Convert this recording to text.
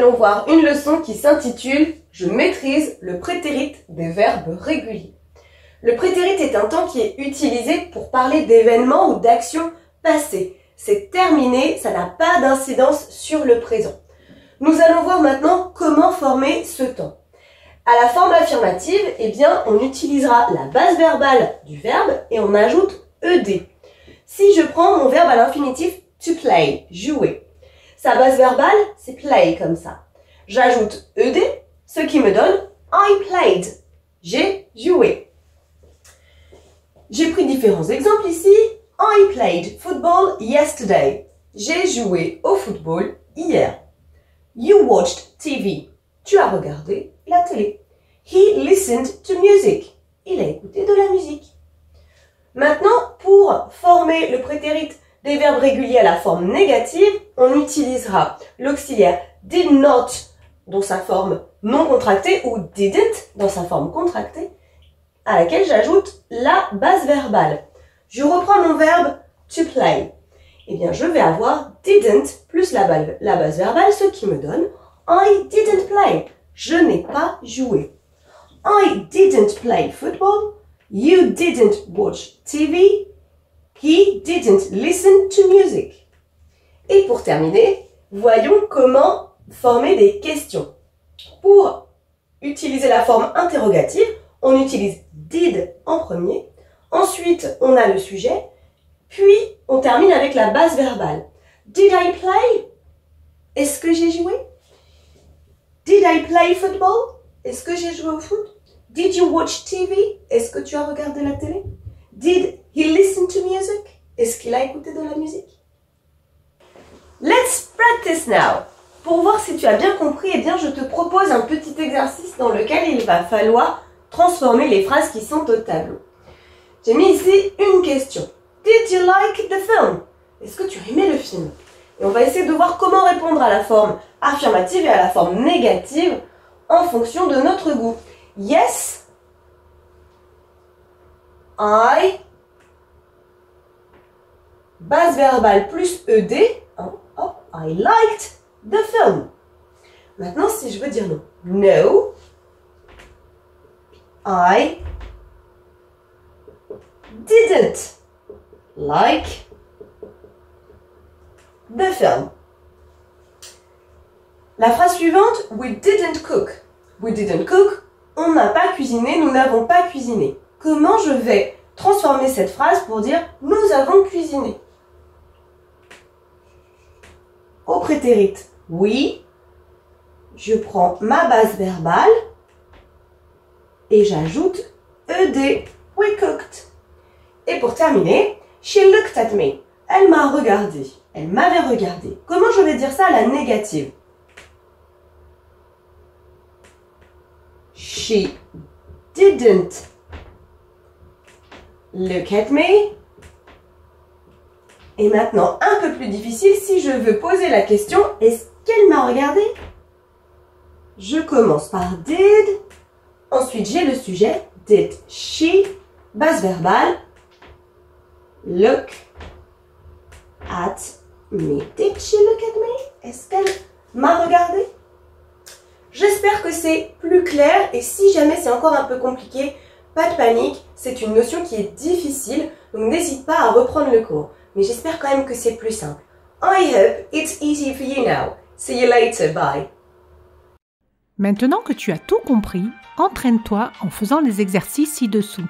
allons voir une leçon qui s'intitule « Je maîtrise le prétérit des verbes réguliers ». Le prétérit est un temps qui est utilisé pour parler d'événements ou d'actions passées. C'est terminé, ça n'a pas d'incidence sur le présent. Nous allons voir maintenant comment former ce temps. À la forme affirmative, eh bien, on utilisera la base verbale du verbe et on ajoute ed. Si je prends mon verbe à l'infinitif to play, jouer, sa base verbale, c'est play comme ça. J'ajoute ed, ce qui me donne I played, j'ai joué. J'ai pris différents exemples ici. I played football yesterday. J'ai joué au football hier. You watched TV. Tu as regardé la télé. He listened to music. Il a écouté de la musique. Maintenant, pour former le prétérit des verbes réguliers à la forme négative, on utilisera l'auxiliaire did not dans sa forme non contractée ou didn't dans sa forme contractée, à laquelle j'ajoute la base verbale. Je reprends mon verbe to play. Eh bien, je vais avoir didn't plus la base verbale, ce qui me donne I didn't play. Je n'ai pas joué. I didn't play football. You didn't watch TV. He didn't listen to music. Et pour terminer, voyons comment former des questions. Pour utiliser la forme interrogative, on utilise did en premier. Ensuite, on a le sujet. Puis, on termine avec la base verbale. Did I play? Est-ce que j'ai joué? Did I play football? Est-ce que j'ai joué au foot? Did you watch TV? Est-ce que tu as regardé la télé? Did he listen to music? Est-ce qu'il a écouté de la musique? Let's practice now. Pour voir si tu as bien compris, eh bien, je te propose un petit exercice dans lequel il va falloir transformer les phrases qui sont au tableau. J'ai mis ici une question. Did you like the film? Est-ce que tu as aimé le film? Et on va essayer de voir comment répondre à la forme affirmative et à la forme négative en fonction de notre goût. Yes, I, base verbale plus ed, oh, I liked the film. Maintenant, si je veux dire non. No, I didn't like the film. La phrase suivante, we didn't cook. We didn't cook, on n'a pas cuisiné, nous n'avons pas cuisiné. Comment je vais transformer cette phrase pour dire nous avons cuisiné? Au prétérit oui, je prends ma base verbale et j'ajoute ed, we cooked. Et pour terminer, she looked at me. Elle m'a regardé. Elle m'avait regardé. Comment je vais dire ça à la négative? She didn't look at me. Et maintenant, un peu plus difficile, si je veux poser la question, est-ce qu'elle m'a regardé? Je commence par did. Ensuite, j'ai le sujet. Did she, base verbale, look at me? Did she look at me? Est-ce qu'elle m'a regardé? J'espère que c'est plus clair et si jamais c'est encore un peu compliqué, pas de panique, c'est une notion qui est difficile, donc n'hésite pas à reprendre le cours. Mais j'espère quand même que c'est plus simple. I hope it's easy for you now. See you later, bye. Maintenant que tu as tout compris, entraîne-toi en faisant les exercices ci-dessous.